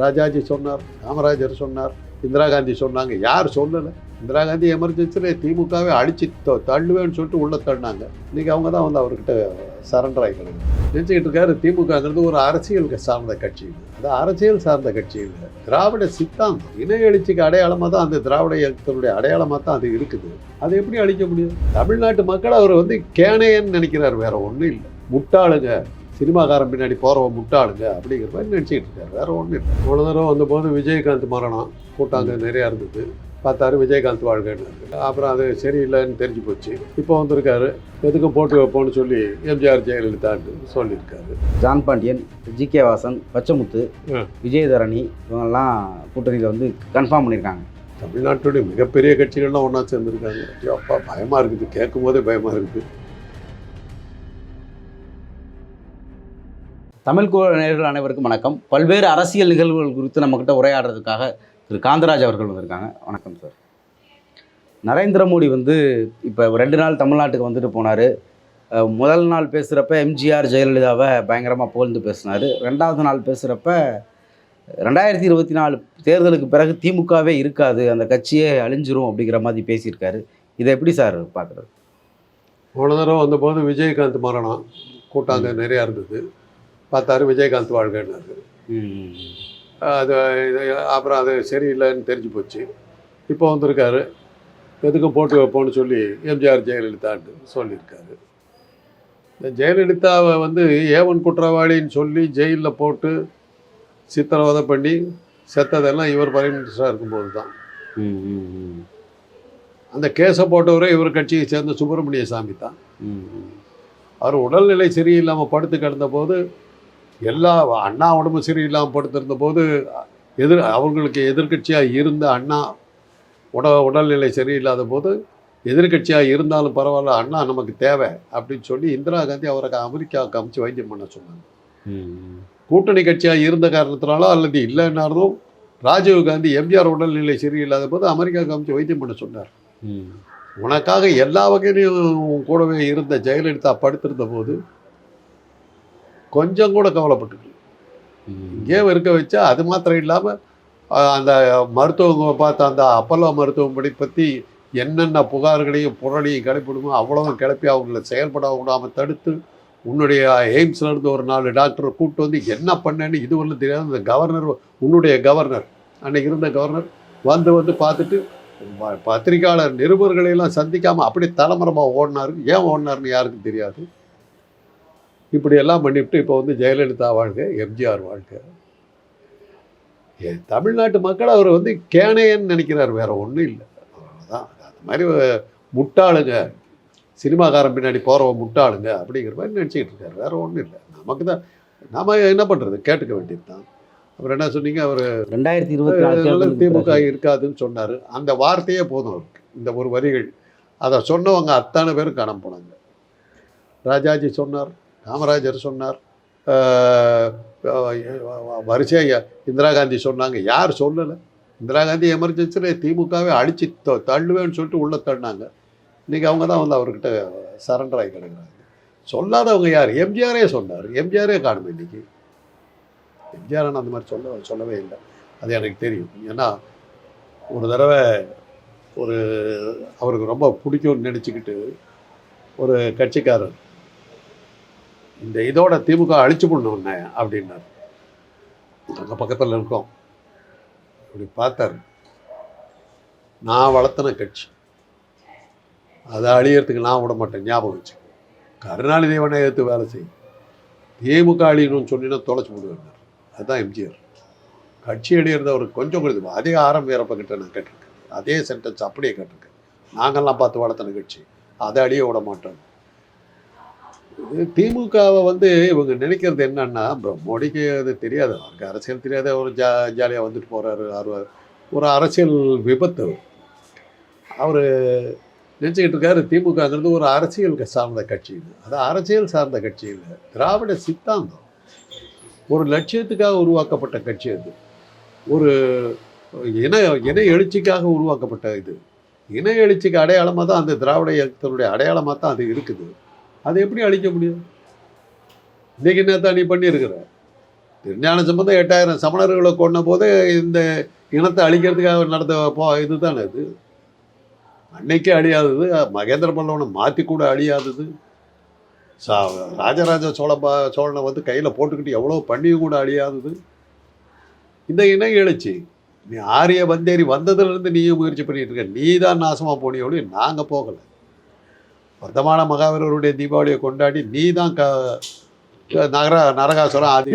ராஜாஜி சொன்னார், காமராஜர் சொன்னார், இந்திரா காந்தி சொன்னாங்க. யார் சொல்லலை? இந்திரா காந்தி எமர்ஜென்சியில் திமுகவை அடித்து தள்ளுவேன்னு சொல்லிட்டு உள்ளே தள்ளினாங்க. இன்றைக்கி அவங்க தான் வந்து அவர்கிட்ட சரண்டர் ஆகிக்கிறாங்க. நினச்சிக்கிட்டு இருக்காரு திமுகங்கிறது ஒரு அரசியலுக்கு சார்ந்த கட்சி. அது அரசியல் சார்ந்த கட்சி இல்லை, திராவிட சித்தாந்தம். இன எழுச்சிக்கு அடையாளமாக தான் அந்த திராவிட இயக்கத்தினுடைய அடையாளமாக தான் அது இருக்குது. அதை எப்படி அழிக்க முடியும்? தமிழ்நாட்டு மக்கள் அவர் வந்து கேனையன்னு நினைக்கிறார், வேற ஒன்றும் இல்லை. முட்டாளுங்க, சினிமாக்காரன் பின்னாடி போகிறவன் முட்டாளுங்க அப்படிங்கிற மாதிரி நினச்சிக்கிட்டு இருக்காரு, வேறு ஒன்றும் இல்லை. இவ்வளோ தூரம் வந்தபோது விஜயகாந்த் மரணம் கூட்டாங்க நிறையா இருந்தது. பார்த்தாரு விஜயகாந்த் வாழ்க்கைன்னு. அப்புறம் அது சரியில்லைன்னு தெரிஞ்சு போச்சு. இப்போ வந்திருக்காரு, எதுக்கும் போட்டு வைப்போன்னு சொல்லி எம்ஜிஆர் ஜெயலலிதான்னு சொல்லியிருக்காரு. ஜான் பாண்டியன், ஜி.கே. வாசன், பச்சமுத்து, விஜயதரணி இவங்கெல்லாம் கூட்டணியில் வந்து கன்ஃபார்ம் பண்ணியிருக்காங்க. தமிழ்நாட்டுடைய மிகப்பெரிய கட்சிகள்லாம் ஒன்றா சேர்ந்துருக்காங்க. அப்பா பயமாக இருக்குது, கேட்கும் போதே பயமாக இருக்குது. தமிழ் நேயர்கள் அனைவருக்கும் வணக்கம். பல்வேறு அரசியல் நிகழ்வுகள் குறித்து நம்மக்கிட்ட உரையாடுறதுக்காக திரு காந்தராஜ் அவர்கள் வந்திருக்காங்க. வணக்கம் சார். நரேந்திர மோடி வந்து இப்போ 2 நாள் தமிழ்நாட்டுக்கு வந்துட்டு போனார். முதல் நாள் பேசுகிறப்ப எம்ஜிஆர் ஜெயலலிதாவை பயங்கரமாக புகழ்ந்து பேசினார். 2வது நாள் பேசுகிறப்ப 2024 தேர்தலுக்கு பிறகு திமுகவே இருக்காது, அந்த கட்சியே அழிஞ்சிரும் அப்படிங்கிற மாதிரி பேசியிருக்காரு. இதை எப்படி சார் பார்க்குறது? இவ்வளோ தூரம் வந்தபோது விஜயகாந்த் மரணம் கூட்டாங்க நிறையா இருந்தது. பார்த்தாரு விஜயகாந்த் வாழ்க்கைன்னாரு. அது அப்புறம் அது சரியில்லைன்னு தெரிஞ்சு போச்சு. இப்போ வந்திருக்காரு, எதுக்கும் போட்டு வைப்போன்னு சொல்லி எம்ஜிஆர் ஜெயலலிதான்னு சொல்லியிருக்காரு. இந்த ஜெயலலிதாவை வந்து ஏவன் குற்றவாளின்னு சொல்லி ஜெயிலில் போட்டு சித்திரவதை பண்ணி செத்ததெல்லாம் இவர் பிரைம் மினிஸ்டராக இருக்கும்போது தான். அந்த கேஸை போட்டவரே இவர் கட்சியை சேர்ந்த சுப்பிரமணிய சாமி தான். அவர் உடல்நிலை சரியில்லாமல் படுத்து கிடந்த போது, எல்லா அண்ணா உடம்பு சரியில்லாமல் படுத்திருந்த போது அவங்களுக்கு எதிர்கட்சியாக இருந்த அண்ணா உடல்நிலை சரியில்லாத போது, எதிர்கட்சியாக இருந்தாலும் பரவாயில்ல, அண்ணா நமக்கு தேவை அப்படின்னு சொல்லி இந்திரா காந்தி அவரை அமெரிக்காவுக்கு அமைச்சு வைத்தியம் பண்ண சொன்னாங்க. கூட்டணி கட்சியாக இருந்த காரணத்தினாலோ அல்லது இல்லைன்னாலும் ராஜீவ் காந்தி எம்ஜிஆர் உடல்நிலை சரியில்லாத போது அமெரிக்காவுக்கு அமைச்சு வைத்தியம் பண்ண சொன்னார். உனக்காக எல்லா வகையிலையும் கூடவே இருந்த ஜெயலலிதா படுத்திருந்த போது கொஞ்சம் கூட கவலைப்பட்டுக்கல. இங்கே இருக்க வச்சா அது மாத்திரம் இல்லாமல் அந்த மருத்துவங்க பார்த்த அந்த அப்பல்லோ மருத்துவமனை பற்றி என்னென்ன புகார்களையும் புரளியும் கிளப்பிடுமோ அவ்வளவும் கிளப்பி அவங்கள செயல்பட விடாமல் தடுத்து, உன்னுடைய எய்ம்ஸ்லேருந்து ஒரு 4 டாக்டரை கூப்பிட்டு வந்து என்ன பண்ணேன்னு இதுவரையும் தெரியாது. அந்த கவர்னர், உன்னுடைய கவர்னர், அன்னைக்கு இருந்த கவர்னர் வந்து பார்த்துட்டு பத்திரிகையாளர் நிருபர்களையெல்லாம் சந்திக்காமல் அப்படியே தலைமுறைமாக ஓடினார். ஏன் ஓடினார்னு யாருக்கும் தெரியாது. இப்படியெல்லாம் பண்ணிவிட்டு இப்போ வந்து ஜெயலலிதா வாழ்க்கை, எம்ஜிஆர் வாழ்க்கை. தமிழ்நாட்டு மக்கள் அவர் வந்து கேனையன்னு நினைக்கிறார், வேற ஒன்றும் இல்லை. அவ்வளோதான். அந்த மாதிரி முட்டாளுங்க, சினிமாக்காரன் பின்னாடி போகிறவன் முட்டாளுங்க அப்படிங்கிற மாதிரி நினச்சிக்கிட்டு இருக்காரு, வேற ஒன்றும் இல்லை. நமக்கு தான் நம்ம என்ன பண்ணுறது, கேட்டுக்க வேண்டியது தான். அப்புறம் என்ன சொன்னீங்க, அவர் 2024 திமுக இருக்காதுன்னு சொன்னார். அந்த வார்த்தையே போதும் அவருக்கு, இந்த ஒரு வரிகள். அதை சொன்னவங்க அத்தனை பேரும் காணாம போனாங்க. ராஜாஜி சொன்னார், காமராஜர் சொன்னார், வரிசையாக இந்திரா காந்தி சொன்னாங்க. யார் சொல்லலை? இந்திரா காந்தி எமர்ஜென்சியில் திமுகவை அடித்து தள்ளுவேன்னு சொல்லிட்டு உள்ளே தள்ளினாங்க. இன்றைக்கி அவங்க தான் வந்து அவர்கிட்ட சரண்டர் ஆகி கிடக்குறாங்க. சொல்லாதவங்க யார்? எம்ஜிஆரே சொன்னார், எம்ஜிஆரே காணுமே இன்றைக்கி. எம்ஜிஆர் அந்த மாதிரி சொல்லவே இல்லை. அது எனக்கு தெரியும். ஏன்னா ஒரு தடவை அவருக்கு ரொம்ப பிடிக்கும்னு நினச்சிக்கிட்டு ஒரு கட்சிக்காரர் இந்த இதோட திமுக அழிச்சு போடணுன்னே அப்படின்னார். அங்கே பக்கத்தில் இருக்கோம். அப்படி பார்த்தார். நான் வளர்த்தன கட்சி, அதை அழியறதுக்கு நான் விட மாட்டேன், ஞாபகம் வச்சு. கருணாநிதி தேவனை எடுத்து வேலை செய்யும், திமுக அழியணும்னு சொன்னீங்கன்னா தொலைச்சி போடுவேன். அதுதான் எம்ஜிஆர். கட்சி அழியிறது அவருக்கு கொஞ்சம் கொடுத்து அதே வீரப்பகிட்ட நான் கேட்டிருக்கேன். அதே சென்டென்ஸ் அப்படியே கேட்டிருக்கேன். நாங்கள்லாம் பார்த்து வளர்த்தன கட்சி, அதை அழிய விட மாட்டோம். திமுகவை வந்து இவங்க நினைக்கிறது என்னன்னா, மோடிக்கு அது தெரியாது, அவருக்கு அரசியல் தெரியாது, அவர் ஜாலியாக வந்துட்டு போகிறாரு. ஒரு அரசியல் விபத்து. அவர் நினச்சிக்கிட்டு இருக்காரு திமுகங்கிறது ஒரு அரசியல் சார்ந்த கட்சி. அது அரசியல் சார்ந்த கட்சி இல்லை, திராவிட சித்தாந்தம். ஒரு லட்சியத்துக்காக உருவாக்கப்பட்ட கட்சி அது. ஒரு இன எழுச்சிக்காக உருவாக்கப்பட்ட இது. இன எழுச்சிக்கு அடையாளமாக தான் அந்த திராவிட இயக்கத்தினுடைய அடையாளமாக தான் அது இருக்குது. அதை எப்படி அழிக்க முடியும்? இன்றைக்கி என்ன நீ பண்ணியிருக்கிற? திருஞான சம்பந்தம் 8000 சமணர்களை கொண்ட போது இந்த இனத்தை அழிக்கிறதுக்காக நடந்த இதுதானே இது. அன்னைக்கே அழியாதது, மகேந்திர பல்லவனை மாற்றி கூட அழியாதது, ராஜராஜ சோழனை வந்து கையில் போட்டுக்கிட்டு எவ்வளோ பண்ணியும் கூட அழியாதது இந்த இணை எழுச்சி. நீ ஆரிய வந்தேறி வந்ததுலேருந்து நீயும் முயற்சி பண்ணிட்டு இருக்க. நீ தான் நாசமாக போனியோடு நாங்கள் போகலை. வர்த்தமான மகாவீரருடைய தீபாவளியை கொண்டாடி நீ தான் நரகாசுரம் ஆதி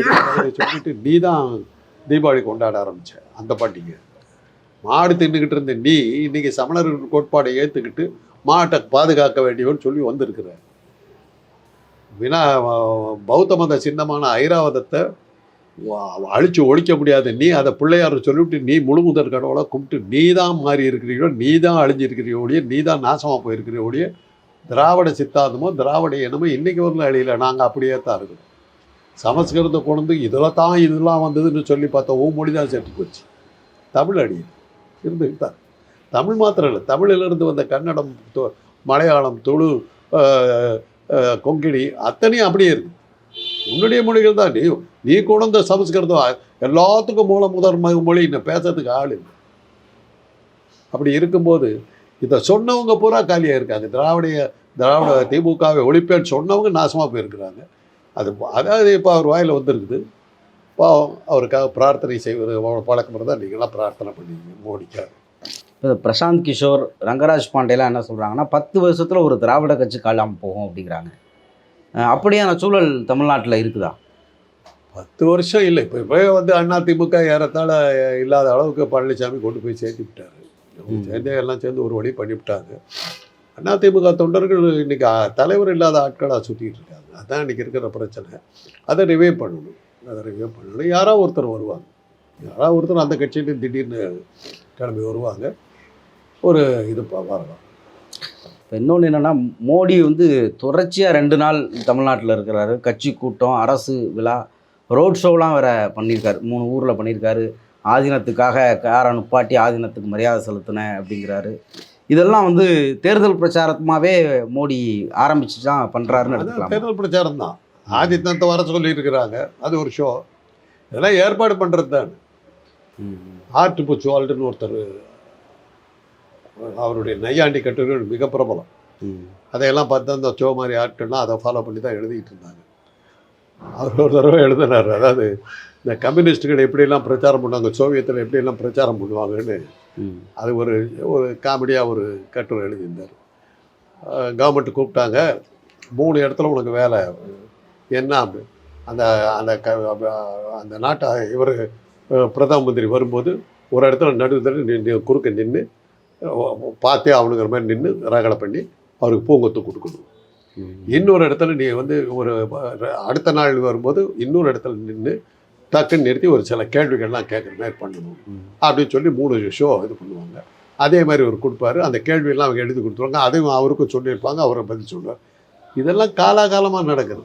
சொல்லிட்டு நீ தான் தீபாவளி கொண்டாட ஆரம்பிச்ச. அந்த பண்டிகை மாடு தின்னுக்கிட்டு இருந்த நீ இன்னைக்கு சமணர் கோட்பாடை ஏற்றுக்கிட்டு மாட்டை பாதுகாக்க வேண்டியவன்னு சொல்லி வந்திருக்கிற. பௌத்த மத சின்னமான ஐராவதத்தை அழிச்சு ஒழிக்க முடியாது. நீ அதை பிள்ளையார் சொல்லிவிட்டு நீ முழு முதற் கடவுளை கும்பிட்டு நீ தான் மாறி இருக்கிறீங்களோ, நீ தான் அழிஞ்சிருக்கிறியோடைய, நீ தான் நாசமாக போயிருக்கிறியோடைய. திராவிட சித்தாந்தமோ திராவிட இனமோ இன்றைக்கி வரல அழியல. நாங்கள் அப்படியே தான் இருக்கோம். சமஸ்கிருதத்தை கொண்டு இதில் தான் இதெல்லாம் வந்ததுன்னு சொல்லி பார்த்தா மொழி தான் செட்டு போச்சு. தமிழ் அழியுது இருந்துக்கிட்டு தான். தமிழ் மாத்திரம் இல்லை, தமிழிலிருந்து வந்த கன்னடம், மலையாளம், துளு, கொங்கிணி அத்தனையும் அப்படியே இருக்குது. உன்னுடைய மொழிகள் தான். நீ கொண்ட சமஸ்கிருதம் எல்லாத்துக்கும் முதல் மொழி இன்னும் பேசுறதுக்கு ஆள் இல்லை. அப்படி இருக்கும்போது இதை சொன்னவங்க பூரா காலியாக இருக்காங்க. திராவிட திமுகவை ஒழிப்பேன்னு சொன்னவங்க நாசமாக போயிருக்கிறாங்க. அதாவது இப்போ அவர் வாயில் வந்திருக்குது. பாவம், அவருக்காக பிரார்த்தனை செய்வது பழக்கம் தான். நீங்களாம் பிரார்த்தனை பண்ணிங்க மோடிக்காக. இப்போ பிரசாந்த் கிஷோர், ரங்கராஜ் பாண்டேலாம் என்ன சொல்கிறாங்கன்னா 10 வருஷத்தில் ஒரு திராவிட கட்சி காலாமல் போகும் அப்படிங்கிறாங்க. அப்படியான சூழல் தமிழ்நாட்டில் இருக்குதா? 10 வருஷம் இல்லை. இப்போ வந்து அதிமுக ஏறத்தாழ இல்லாத அளவுக்கு பழனிசாமி கொண்டு போய் சேர்த்து விட்டார். எல்லாம் சேர்ந்து ஒரு வழி பண்ணிவிட்டாங்க. அதிமுக தொண்டர்கள் இன்றைக்கி தலைவர் இல்லாத ஆட்களாக சுற்றிட்டு இருக்காங்க. அதுதான் இன்றைக்கி இருக்கிற பிரச்சனை. அதை ரிவைவ் பண்ணணும். யாராவது ஒருத்தர் வருவாங்க. யாராவது ஒருத்தர் அந்த கட்சியிலேருந்து திடீர்னு கிளம்பி வருவாங்க. ஒரு இது வரலாம். இப்போ இன்னொன்று என்னென்னா, மோடி வந்து தொடர்ச்சியாக 2 நாள் தமிழ்நாட்டில் இருக்கிறாரு. கட்சி கூட்டம், அரசு விழா, ரோட் ஷோலாம் வேறு பண்ணியிருக்காரு. 3 ஊரில் பண்ணியிருக்காரு. ஆதீனத்துக்காக காரை நுப்பாட்டி ஆதீனத்துக்கு மரியாதை செலுத்தினேன் அப்படிங்கிறாரு. இதெல்லாம் வந்து தேர்தல் பிரச்சாரமாகவே மோடி ஆரம்பிச்சு தான் பண்ணுறாருன்னு எடுத்துக்கலாம். தேர்தல் பிரச்சாரம் தான். ஆதித்தத்தை வர சொல்லியிருக்கிறாங்க. அது ஒரு ஷோ. இதெல்லாம் ஏற்பாடு பண்ணுறது தான். ஆர்ட் புச்சுவால்டுன்னு ஒருத்தர், அவருடைய நையாண்டி கட்டுரைகள் மிக பிரபலம். அதையெல்லாம் பார்த்து அந்த ஷோ மாதிரி ஆர்ட்லாம் அதை ஃபாலோ பண்ணி தான் எழுதிட்டு இருந்தாங்க. அவர் ஒரு தடவை எழுதினார். அதாவது இந்த கம்யூனிஸ்டுகள் எப்படியெல்லாம் பிரச்சாரம் பண்ணுவாங்க, சோவியத்தில் எப்படியெல்லாம் பிரச்சாரம் பண்ணுவாங்கன்னு அது ஒரு காமெடியாக ஒரு கட்டுரை எழுதியிருந்தார். கவர்மெண்ட் கூப்பிட்டாங்க, 3 இடத்துல உனக்கு வேலை என்ன அப்படி. அந்த அந்த அந்த நாட்டை இவர் பிரதம மந்திரி வரும்போது ஒரு இடத்துல நடுவில் குறுக்க நின்று பார்த்தே அவனுங்கிற மாதிரி நின்று ரகலை பண்ணி அவருக்கு பூங்கொத்து கொடுக்கணும். இன்னொரு இடத்துல நீ வந்து ஒரு அடுத்த நாள் வரும்போது இன்னொரு இடத்துல நின்று டக்குன்னு நிறுத்தி ஒரு சில கேள்விகள்லாம் கேட்குற மாதிரி பண்ணணும் அப்படின்னு சொல்லி 3 ஷோ இது பண்ணுவாங்க. அதே மாதிரி ஒரு கொடுப்பாரு. அந்த கேள்வியெல்லாம் அவங்க எழுதி கொடுத்துருவாங்க. அதையும் அவருக்கும் சொல்லியிருப்பாங்க, அவரை பதில் சொல்லுவார். இதெல்லாம் காலாகாலமாக நடக்குது.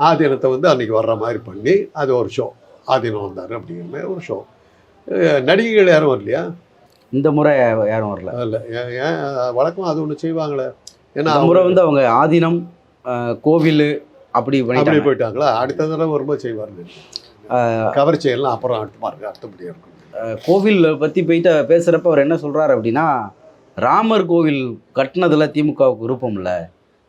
ஆதீனத்தை வந்து அன்றைக்கி வர்ற மாதிரி பண்ணி அது ஒரு ஷோ. ஆதீனம் வந்தார் அப்படிங்கிற மாதிரி ஒரு ஷோ. நடிகைகள் யாரும் வரலையா? இந்த முறை யாரும் வரல. இல்லை, ஏன் வழக்கம் அது ஒன்று செய்வாங்களே. ஏன்னா முறை வந்து அவங்க ஆதீனம், கோவில் அப்படி போயிட்டாங்களா. அடுத்த தடவை வரும்போது செய்வார்கள். கவர்ச்சியெல்லாம் அப்புறம் அடுத்தபடியாக இருக்கும். கோவில் பற்றி போயிட்டு பேசுகிறப்ப அவர் என்ன சொல்கிறார் அப்படின்னா, ராமர் கோவில் கட்டினதில் திமுகவுக்கு விருப்பம் இல்லை.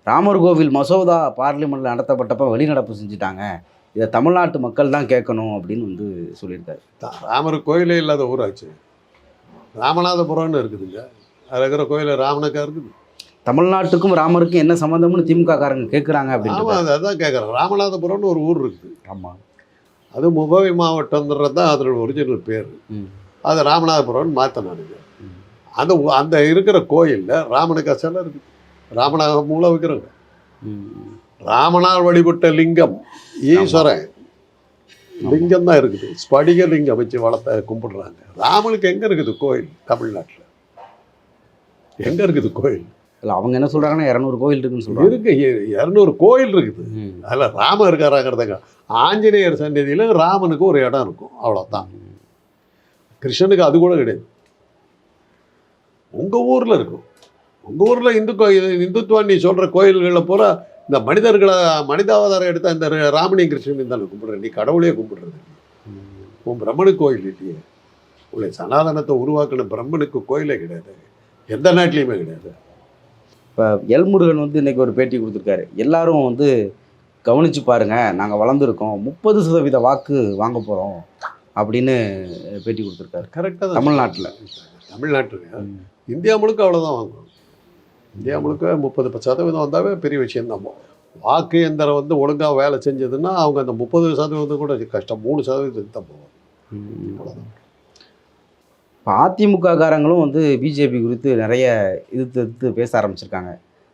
ராமர் கோவில் மசோதா பார்லிமெண்ட்டில் நடத்தப்பட்டப்போ வெளிநடப்பு செஞ்சுட்டாங்க. இதை தமிழ்நாட்டு மக்கள் தான் கேட்கணும் அப்படின்னு வந்து சொல்லியிருக்காரு. ராமர் கோயிலே இல்லாத ஊராச்சு. ராமநாதபுரம்னு இருக்குதுங்க. அதில் இருக்கிற கோயில் ராமனுக்கா இருக்குது. தமிழ்நாட்டுக்கும் ராமருக்கும் என்ன சம்மந்தம்னு திமுக காரங்க கேட்குறாங்க அப்படின்னு. அதான் கேட்குறேன். ராமநாதபுரம்னு ஒரு ஊர் இருக்குது. ஆமாம், அது முகவை மாவட்டம்ன்றது தான் அதோட ஒரிஜினல் பேர். அதை ராமநாதபுரம்னு மாற்றினானுங்க. அந்த இருக்கிற கோயிலில் ராமனுக்கு சிலை இருக்குது. ராமநாத மூலம் வைக்கிறாங்க. ராமனால் வழிபட்ட லிங்கம் ஈஸ்வரன் லிங்கம் தான் இருக்குது. ஸ்படிக லிங்கம் வச்சு வளர்த்த கும்பிடுறாங்க. ராமனுக்கு எங்கே இருக்குது கோயில்? தமிழ்நாட்டில் எங்கே இருக்குது கோயில்? இல்லை, அவங்க என்ன சொல்கிறாங்கன்னா 200 கோயில் இருக்குன்னு சொல்கிறாங்க. இருக்குது, 200 கோயில் இருக்குது. அதில் ராமன் இருக்காராங்கிறதுங்க. ஆஞ்சநேயர் சன்னதியில் ராமனுக்கு ஒரு இடம் இருக்கும், அவ்வளோதான். கிருஷ்ணனுக்கு அது கூட கிடையாது. உங்கள் ஊரில் இருக்கும். உங்கள் ஊரில் இந்துத்துவம் நீ சொல்கிற கோயில்களில் பூரா இந்த மனிதாவதாரம் எடுத்த இந்த ராமனையும் கிருஷ்ணனையும் தானே கும்பிடுற. நீ கடவுளையே கும்பிடுறது. உன் பிரம்மனுக்கு கோயில் இல்லையே, உங்களை சனாதனத்தை உருவாக்கின பிரம்மனுக்கு கோயிலே கிடையாது, எந்த நாட்டிலையுமே கிடையாது. இப்போ எல்முருகன் வந்து இன்றைக்கி ஒரு பேட்டி கொடுத்துருக்காரு. எல்லாரும் வந்து கவனித்து பாருங்கள், நாங்கள் வளர்ந்துருக்கோம், 30% வாக்கு வாங்க போகிறோம் அப்படின்னு பேட்டி கொடுத்துருக்காரு. கரெக்டாக தான் தமிழ்நாட்டில் இந்தியா முழுக்க அவ்வளோதான் வாங்குவோம். இந்தியா முழுக்க 30% வந்தாவே பெரிய விஷயம்தான். வாக்கு எந்திரம் வந்து ஒழுங்காக வேலை செஞ்சதுன்னா அவங்க அந்த 30% கூட கஷ்டம், 3% தான் போவோம். அவ்வளோதான். இப்போ அதிமுககாரங்களும் வந்து பிஜேபி குறித்து நிறைய எதிர்த்து பேச ஆரம்பிச்சிருக்காங்க.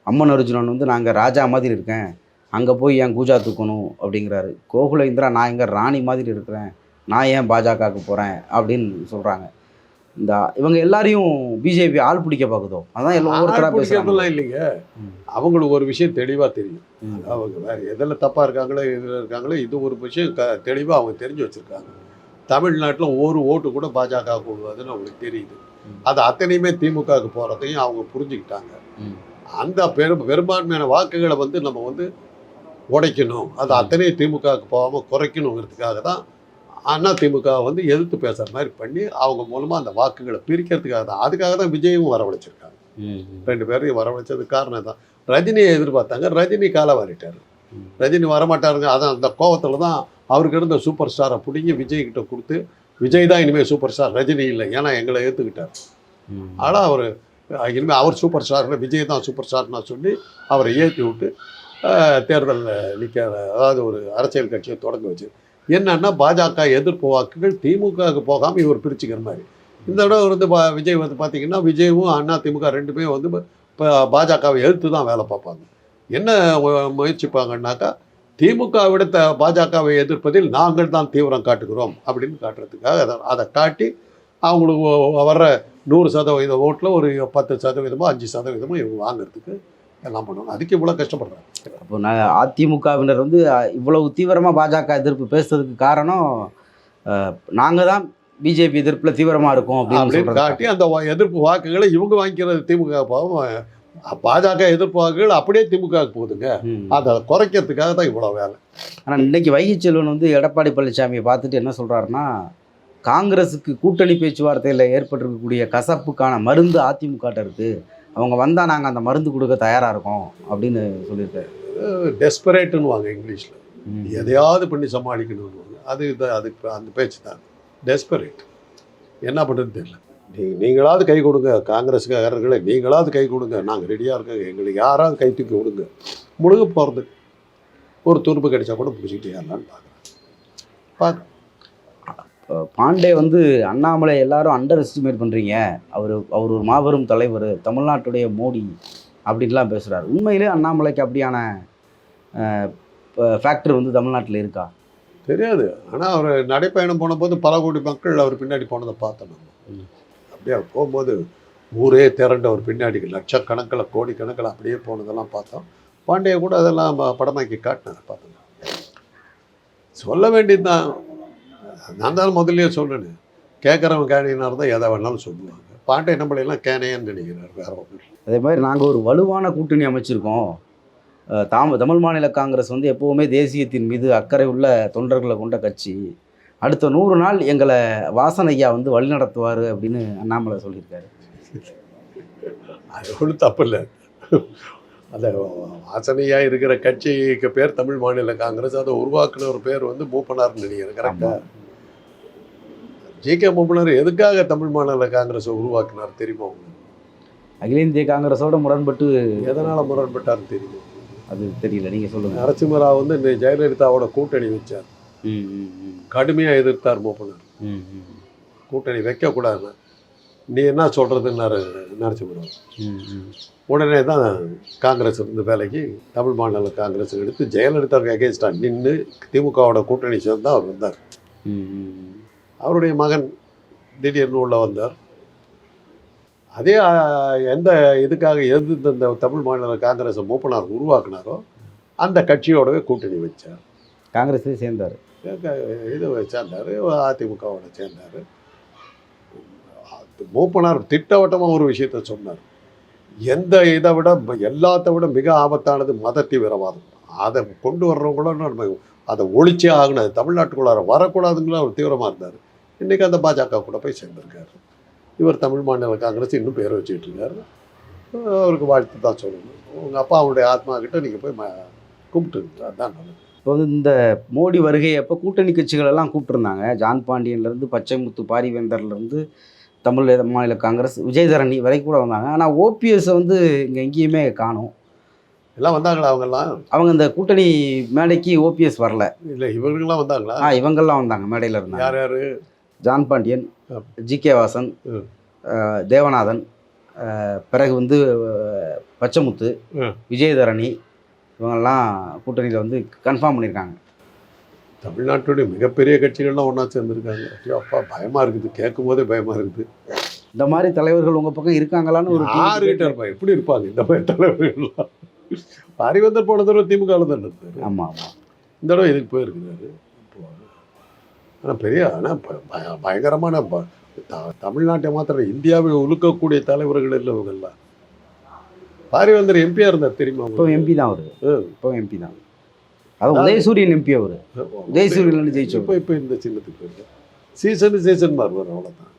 அம்மன் அர்ஜுனன் வந்து நாங்கள் ராஜா மாதிரி இருக்கேன், அங்கே போய் ஏன் கூஜா தூக்கணும் அப்படிங்கிறாரு. கோகுல இந்திரா நான் இங்கே ராணி மாதிரி இருக்கிறேன், நான் ஏன் பாஜகவுக்கு போகிறேன் அப்படின்னு சொல்கிறாங்க. இந்த இவங்க எல்லாரையும் பிஜேபி ஆள் பிடிக்க பார்க்குதோ, அதான் எல்லாம் ஒவ்வொருத்தராக பேசுகிறதுலாம் இல்லைங்க. அவங்களுக்கு ஒரு விஷயம் தெளிவாக தெரியும். அவங்க வேறு எதில் தப்பாக இருக்காங்களோ எதில் இருக்காங்களோ இது ஒரு விஷயம் தெளிவாக அவங்க தெரிஞ்சு வச்சுருக்காங்க. தமிழ்நாட்டில் ஒரு ஓட்டு கூட பாஜக போடுவதுன்னு அவங்களுக்கு தெரியுது. அது அத்தனையுமே திமுகவுக்கு போகிறதையும் அவங்க புரிஞ்சுக்கிட்டாங்க. அந்த பெரும்பான்மையான வாக்குகளை வந்து நம்ம வந்து உடைக்கணும், அது அத்தனையும் திமுகவுக்கு போகாமல் குறைக்கணுங்கிறதுக்காக தான் அண்ணா திமுக வந்து எதிர்த்து பேசுகிற மாதிரி பண்ணி அவங்க மூலமாக அந்த வாக்குகளை பிரிக்கிறதுக்காக தான். அதுக்காக தான் விஜயும் வரவழைச்சிருக்காங்க. 2 பேரையும் வரவழைச்சதுக்கு காரணம் தான். ரஜினியை எதிர்பார்த்தாங்க, ரஜினி காலை வாரிட்டார். ரஜினி வரமாட்டாருங்க. அதான் அந்த கோவத்தில் தான் அவருக்கு இருந்த சூப்பர் ஸ்டாரை பிடிங்கி விஜய்கிட்ட கொடுத்து, விஜய் தான் இனிமேல் சூப்பர் ஸ்டார், ரஜினி இல்லை, ஏன்னா எங்களை ஏற்றுக்கிட்டார். ஆனால் அவர் இனிமேல் அவர் சூப்பர் ஸ்டார், விஜய் தான் சூப்பர் ஸ்டார்னா சொல்லி அவரை ஏற்றி விட்டு தேர்தலில் நிற்க, அதாவது ஒரு அரசியல் கட்சியை தொடங்க வச்சு என்னன்னா பாஜக எதிர்ப்பு வாக்குகள் திமுகவுக்கு போகாமல் இவர் பிரிச்சுக்கிற மாதிரி. இந்த தடவை வந்து விஜய் வந்து பார்த்தீங்கன்னா விஜயும் அண்ணா திமுக 2 வந்து இப்போ பாஜகவை எதிர்த்து தான் வேலை பார்ப்பாங்க. என்ன முயற்சிப்பாங்கன்னாக்கா திமுக விட பாஜகவை எதிர்ப்பதில் நாங்கள் தான் தீவிரம் காட்டுகிறோம் அப்படின்னு காட்டுறதுக்காக அதை காட்டி அவங்களுக்கு வர்ற 100% ஓட்டில் ஒரு 10%, 5% இவங்க வாங்கிறதுக்கு எல்லாம் பண்ணுவாங்க. அதுக்கு இவ்வளோ கஷ்டப்படுறாங்க. அப்போ அதிமுகவினர் வந்து இவ்வளவு தீவிரமாக பாஜக எதிர்ப்பு பேசுறதுக்கு காரணம் நாங்கள் தான் பிஜேபி எதிர்ப்பில் தீவிரமாக இருக்கோம் அப்படின்னு காட்டி அந்த எதிர்ப்பு வாக்குகளை இவங்க வாங்கிக்கிறது திமுக போகும். பாஜக எதிர்ப்பு வாக்குகள் அப்படியே திமுகவுக்கு போகுதுங்க. அதை குறைக்கிறதுக்காக தான் இவ்வளோ வேலை. ஆனால் இன்னைக்கு வைகை செல்வன் வந்து எடப்பாடி பழனிசாமியை பார்த்துட்டு என்ன சொல்கிறாருன்னா, காங்கிரஸுக்கு கூட்டணி பேச்சுவார்த்தையில் ஏற்பட்டிருக்கக்கூடிய கசப்புக்கான மருந்து அதிமுக இருக்குது, அவங்க வந்தால் நாங்கள் அந்த மருந்து கொடுக்க தயாராக இருக்கோம் அப்படின்னு சொல்லியிருக்காரு. டெஸ்பரேட்டுன்னு வாங்க இங்கிலீஷில், எதையாவது பண்ணி சமாளிக்கணும்னு. அதுக்கு அந்த பேச்சு தான் டெஸ்பரேட். என்ன பண்ணுறதுன்னு தெரியல. நீங்களாவது கை கொடுங்க, காங்கிரஸ்காரர்களை நீங்களாவது கை கொடுங்க, நாங்கள் ரெடியாக இருக்கோங்க, எங்களுக்கு யாராவது கை தூக்கி கொடுங்க. முழுக போகிறது ஒரு துருப்பு கிடைச்சா கூட பிடிச்சிக்கிட்டே ஏறலான்னு பார்க்குறேன். பாண்டே வந்து அண்ணாமலை எல்லாரும் அண்டர் எஸ்டிமேட் பண்ணுறீங்க, அவர் ஒரு மாபெரும் தலைவர், தமிழ்நாட்டுடைய மோடி அப்படின்லாம் பேசுகிறார். உண்மையிலே அண்ணாமலைக்கு அப்படியான ஃபேக்டர் வந்து தமிழ்நாட்டில் இருக்கா தெரியாது. ஆனால் அவர் நடைப்பயணம் போனபோது பல கோடி மக்கள் அவர் பின்னாடி போனதை பார்த்தோம். நம்ம அப்படியே போகும்போது ஊரே திரண்டு அவர் பின்னாடி லட்சக்கணக்கில் கோடிக்கணக்கில் அப்படியே போனதெல்லாம் பார்த்தோம். பாண்டிய கூட அதெல்லாம் படமாக்கி காட்டினார் பார்த்தோம். சொல்ல வேண்டியது தான். நான் தான் முதல்லையே சொல்கிறேன், கேட்குறவன் கேனையினார் தான் எதை வேணாலும் சொல்லுவாங்க. பாண்டே நம்மளையெல்லாம் கேனையான்னு நினைக்கிறார், வேற ஒன்று. அதே மாதிரி நாங்கள் ஒரு வலுவான கூட்டணி அமைச்சிருக்கோம். தமிழ் மாநில காங்கிரஸ் வந்து எப்போவுமே தேசியத்தின் மீது அக்கறை உள்ள தொண்டர்களை கொண்ட கட்சி, அடுத்த 100 நாள் எங்களை வாசனையா வந்து வழிநடத்துவார் அப்படின்னு அண்ணாமலை சொல்லியிருக்காரு. அது ஒன்றும் தப்பு இல்லை. அந்த வாசனையாக இருக்கிற கட்சிக்கு பேர் தமிழ் மாநில காங்கிரஸ். அதை உருவாக்குன ஒரு பேர் வந்து மூப்பனார்னு நினைக்கிறேன். கரெக்டாக ஜி.கே. மூப்பனார் எதுக்காக தமிழ் மாநில காங்கிரஸை உருவாக்கினார் தெரியுமா உங்களுக்கு? அகில இந்திய காங்கிரஸோட முரண்பட்டு. எதனால் முரண்பட்டார்னு தெரியும்? அது தெரியல, நீங்கள் சொல்லுங்கள். நரசிம்மராவ் வந்து இந்த ஜெயலலிதாவோட கூட்டணி வச்சார், கடுமையாக எதிர்த்தார் மூப்பனார். கூட்டணி வைக்கக்கூடாதுன்னு நீ என்ன சொல்கிறதுன்னாரு நரசிம்மராவ். உடனே தான் காங்கிரஸ் இருந்து வேலைக்கு தமிழ் மாநில காங்கிரஸ் எடுத்து ஜெயலலிதாவுக்கு அகேன்ஸ்டாக நின்று திமுகவோட கூட்டணி சேர்ந்து தான் அவர் வந்தார். அவருடைய மகன் திடீர்னு உள்ள வந்தார். அதே எந்த இதுக்காக எதிர்த்து இந்த தமிழ் மாநில காங்கிரஸை மூப்பனார் உருவாக்குனாரோ அந்த கட்சியோடவே கூட்டணி வச்சார். காங்கிரஸே சேர்ந்தார், இது சேர்ந்தார், அதிமுகவோட சேர்ந்தார். மூப்பனார் திட்டவட்டமாக ஒரு விஷயத்த சொன்னார், எந்த இதை விட எல்லாத்த விட மிக ஆபத்தானது மத தீவிரவாதம். அதை கொண்டு வர்றவங்களும் நம்ம அதை ஒழிச்சே ஆகணும், அது தமிழ்நாட்டுக்குள்ளார வரக்கூடாதுங்களா அவர் தீவிரமாக இருந்தார். இன்றைக்கி அந்த பாஜக கூட போய் சேர்ந்திருக்காரு. இவர் தமிழ் மாநில காங்கிரஸ் இன்னும் பேர் வச்சுக்கிட்டு இருக்காரு. அவருக்கு வாழ்த்து தான் சொல்லணும். உங்கள் அப்பா அவருடைய ஆத்மா கிட்ட நீங்கள் போய் கும்பிட்டுருங்க, அதுதான் நல்லது. இப்போ வந்து இந்த மோடி வருகை அப்போ கூட்டணி கட்சிகள் எல்லாம் கூப்பிட்டுருந்தாங்க. ஜான் பாண்டியன்லேருந்து பச்சைமுத்து பாரிவேந்தர்லேருந்து தமிழ் மாநில காங்கிரஸ் விஜயதரணி வரை கூட வந்தாங்க. ஆனால் ஓபிஎஸ்ஸை வந்து இங்கே எங்கேயுமே காணும். எல்லாம் வந்தாங்களா அவங்கெல்லாம்? அவங்க இந்த கூட்டணி மேடைக்கு ஓபிஎஸ் வரல. இல்லை இவங்கெல்லாம் வந்தாங்களா? இவங்கெல்லாம் வந்தாங்க, மேடையில் இருந்தாங்க. யார் யார்? ஜான் பாண்டியன், ஜி.கே. வாசன், தேவநாதன், பிறகு வந்து பச்சைமுத்து, விஜயதரணி, இவங்கெல்லாம் கூட்டணியில் வந்து கன்ஃபார்ம் பண்ணியிருக்காங்க. தமிழ்நாட்டுடைய மிகப்பெரிய கட்சிகள்லாம் ஒன்றா சேர்ந்துருக்காங்க. ஐயோ அப்பா, பயமாக இருக்குது, கேட்கும் போதே பயமாக இருக்குது. இந்த மாதிரி தலைவர்கள் உங்கள் பக்கம் இருக்காங்களான்னு ஒரு யாருக்கிட்ட இருப்பாங்க? எப்படி இருப்பாங்க இந்த மாதிரி தலைவர்கள்லாம்? பாரிவேந்தர் போன தடவை திமுகவில் தான் இருந்தார். ஆமாம் ஆமாம், இந்த தடவை இதுக்கு போயிருக்கிறாரு. ஆனால் பெரிய பயங்கரமான தமிழ்நாட்டை மாத்திரம் இந்தியாவை உழுக்கக்கூடிய தலைவர்கள் இல்லை இவங்கெல்லாம். பாரிவேந்தர் எம்பியாக இருந்தார் தெரியுமா? இப்போ எம்பி தான் அவர். இப்போ எம்பி தான். அது உதயசூரியன் எம்பி அவர். உதயசூரியன் ஜெயிச்சு இப்போ இந்த சின்னத்துக்கு போயிருக்காரு. சீசன் மாறுவார், அவ்வளோதான்.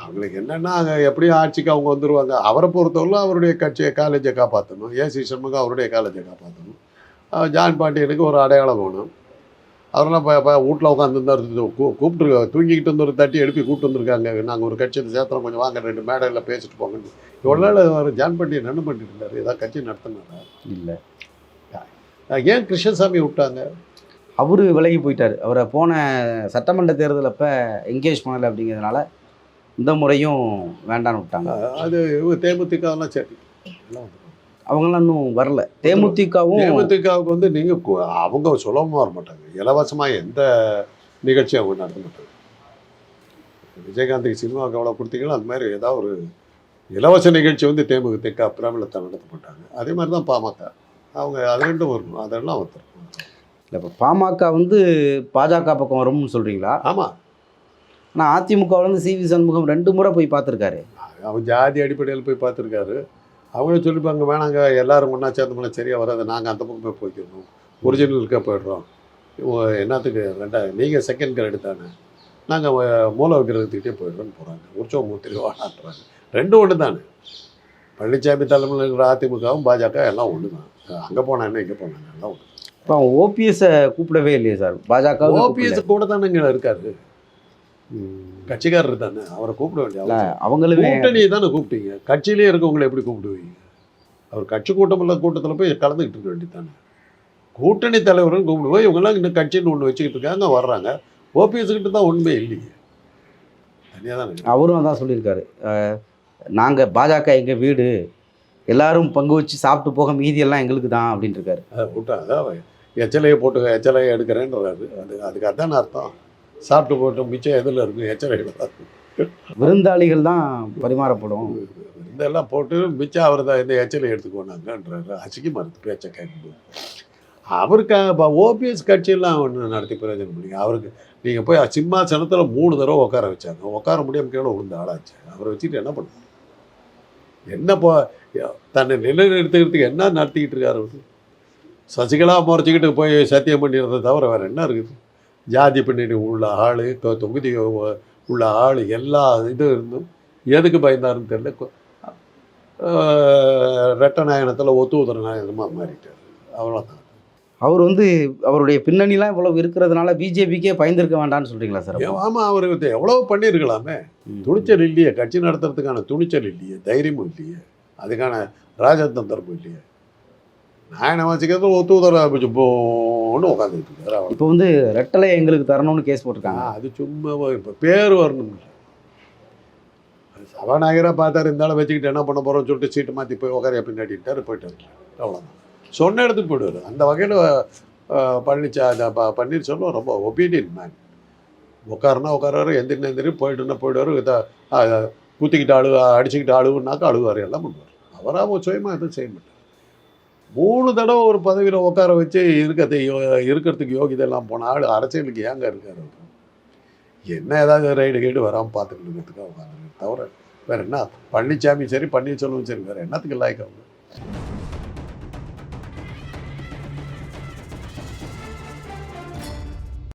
அவங்களுக்கு என்னென்னா அங்கே எப்படியும் ஆட்சிக்கு அவங்க வந்துடுவாங்க. அவரை பொறுத்தவரை அவருடைய கட்சியை காலேஜை காப்பாற்றணும். ஏசி சண்முகம் அவருடைய காலேஜை காப்பாற்றணும். ஜான் பாண்டியனுக்கு ஒரு அடையாளம் வேணும். அவரெல்லாம் வீட்டில் உட்காந்துருந்தார், கூப்பிட்டு தூங்கிக்கிட்டு வந்து ஒரு தட்டி எழுப்பி கூப்பிட்டு வந்திருக்காங்க. நாங்கள் ஒரு கட்சியை சேர்த்துறோம், கொஞ்சம் வாங்க 2 மேடையில் பேசிட்டு போங்கன்னு. இவ்வளோ நாள் அவர் ஜான் பாண்டியன் என்ன பண்ணிட்டு இருந்தார்? ஏதாவது கட்சி நடத்தினாரா? இல்லை. ஏன் கிருஷ்ணசாமி விட்டாங்க? அவர் விலகி போயிட்டார். அவரை போன சட்டமன்ற தேர்தல் அப்போ என்கேஜ் பண்ணலை அப்படிங்கிறதுனால இந்த முறையும் வேண்டான்னு விட்டாங்க. அது தேமுதிகலாம் சரி, அவங்களாம் இன்னும் வரல. தேமுதிகவுக்கு வந்து நீங்கள் அவங்க சுலபமாக வர மாட்டாங்க. இலவசமாக எந்த நிகழ்ச்சியும் அவங்க நடத்த மாட்டாங்க. விஜயகாந்துக்கு சினிமாவுக்கு எவ்வளோ கொடுத்தீங்களோ அது மாதிரி ஏதாவது ஒரு இலவச நிகழ்ச்சி வந்து தேமுதிக பிரபலத்தை நடத்த மாட்டாங்க. அதே மாதிரி தான் பாமக. அவங்க அது ரெண்டும் வரணும், அதெல்லாம் வந்துடும். இல்லை, இப்போ பாமக வந்து பாஜக பக்கம் வரும்னு சொல்கிறீங்களா? ஆமாம். ஆனால் அதிமுகவிலேருந்து சி.வி. சண்முகம் 2 முறை போய் பார்த்துருக்காரு. அவன் ஜாதி அடிப்படையில் போய் பார்த்துருக்காரு. அவங்களே சொல்லிப்பாங்க, வேணாங்க எல்லாரும் ஒன்றா சேர்ந்தோம்னா சரியாக வராது, நாங்கள் அந்த பக்கமே போய்க்கிறோம், ஒரிஜினலுக்கே போய்ட்றோம். என்னத்துக்கு நீங்கள் செகண்ட் கிரேடு தானே, நாங்கள் மூல விக்கிரகத்துக்கிட்டே போய்ட்றோன்னு போகிறாங்க. உற்சவமூர்த்தி வாடாட்டுறாங்க. 2 ஒன்று தானே. பழனிசாமி தலைமையில் இருக்கிற அதிமுகவும் பாஜக எல்லாம் ஒன்று தான். அங்கே போனால் என்ன, இங்கே போனாங்க, எல்லாம் ஒன்று. இப்போ அவன் ஓபிஎஸ்ஸை கூப்பிடவே இல்லையே சார்? பாஜக ஓபிஎஸ் கூட தானே இங்கே இருக்காரு, கட்சிக்காரர் தானே, அவரை கூப்பிட வேண்டிய அவங்களுமே கூட்டணியை தானே கூப்பிட்டீங்க. கட்சியிலே இருக்கவங்களை எப்படி கூப்பிடுவீங்க? அவர் கட்சி கூட்டமில்ல கூட்டத்தில் போய் கலந்துக்கிட்டு இருக்க வேண்டியது தானே. கூட்டணி தலைவர்னு கூப்பிடுவோம். இவங்கெல்லாம் இன்னும் கட்சின்னு ஒன்று வச்சுக்கிட்டு இருக்காங்க, வர்றாங்க. ஓபிஎஸ் கிட்ட தான் உண்மை இல்லையே, தனியாக தான். அவரும் அதான் சொல்லியிருக்காரு, நாங்கள் பாஜக எங்கள் வீடு, எல்லாரும் பங்கு வச்சு சாப்பிட்டு போக மீதியெல்லாம் எங்களுக்கு தான் அப்படின்ட்டு இருக்காரு. அதை விட்டா அதான் எச்சலையை போட்டு எச்சலையை எடுக்கிறேன்றாரு. அதுக்கு அதான் அர்த்தம். சாப்பிட்டு போட்டு மிச்சம் எதில் இருக்கும்? எச்சலைகள் தான். விருந்தாளிகள் தான் பரிமாறப்படும். விருந்தெல்லாம் போட்டு மிச்சம் அவர் தான் இந்த எச்சலை எடுத்துக்கோனாங்கன்றாரு. அசிங்கமாக இருக்குது பேச்சை கேட்கும்போது. அவருக்கு ஓபிஎஸ் கட்சியெல்லாம் ஒன்று நடத்தி பிரயோஜனம் பண்ணிங்க. அவருக்கு நீங்கள் போய் சிம்மாசனத்தில் 3 தடவை உட்கார வச்சாங்க. உட்கார முடியாமல் கீழே விழுந்த ஆளாச்சு. அவரை வச்சுட்டு என்ன பண்ணுங்க? என்ன தன்னை நிலைநிறுத்துக்கிறதுக்கு என்ன நடத்திக்கிட்டு இருக்காரு அவர்? சசிகலா முறைச்சிக்கிட்டு போய் சத்தியம் பண்ணிடுறத தவிர வேறு என்ன இருக்குது? ஜாதி பின்னணி உள்ள ஆள், தொகுதி உள்ள ஆள், எல்லா இதுவும் இருந்தும் எதுக்கு பயந்தாருன்னு தெரியல. ரெட்ட நாயனத்தில் ஒத்து நாயனமாக மாறிட்டார். அவ்வளோதான். அவர் வந்து அவருடைய பின்னணிலாம் இவ்வளவு இருக்கிறதுனால பிஜேபிக்கே பயந்துருக்க வேண்டாம்னு சொல்கிறீங்களா சார்? ஆமாம், அவர் எவ்வளோ பண்ணியிருக்கலாமே. துணிச்சல் இல்லையே, கட்சி நடத்துறதுக்கான துணிச்சல் இல்லையே, தைரியமும் இல்லையே, அதுக்கான ராஜதந்திரமும் இல்லையே. நாயனை வச்சுக்கிறது ஒத்து போன்னு உட்காந்துட்டு இருக்காரு. இப்போ வந்து ரெட்டலை எங்களுக்கு தரணும்னு கேஸ் போட்டிருக்காங்க. அது சும்மா இப்போ பேர் வரணும் இல்லை. சபாநாயகராக பார்த்தாரு, இருந்தாலும் வச்சுக்கிட்டு என்ன பண்ண போகிறோம்னு சொல்லிட்டு சீட்டு மாற்றி போய் உட்கார பின்னாடிட்டார், போயிட்டார். அவ்வளோதான். சொன்ன இடத்துக்கு போயிடுவார். அந்த வகையில் பன்னீர்செல்வம் ரொம்ப ஒபீடியன்ட் மேன். உட்காருனா உட்காராரு, எந்திரினா போயிட்டுன்னா போயிடுவார். குத்திக்கிட்டு அடிச்சுக்கிட்டு அழுவுனாக்கா அழுவார், எல்லாம் பண்ணுவார். அவராக சுயமாக எதுவும் செய்ய மாட்டார். 3 தடவை ஒரு பதவியில் உட்கார வச்சு இருக்கிறதுக்கு யோகிதெல்லாம் போன ஆள் அரசியலுக்கு ஏங்க இருக்கார்? என்ன ஏதாவது ரைடு கைடு வராமல் பார்த்துக்கிட்டு உட்காந்துருக்கு தவிர வேறு என்ன? பழனிசாமி சரி, பன்னீர்செல்வம் சரி, வேறு என்னத்துக்கு லாய்க்கு அவங்க?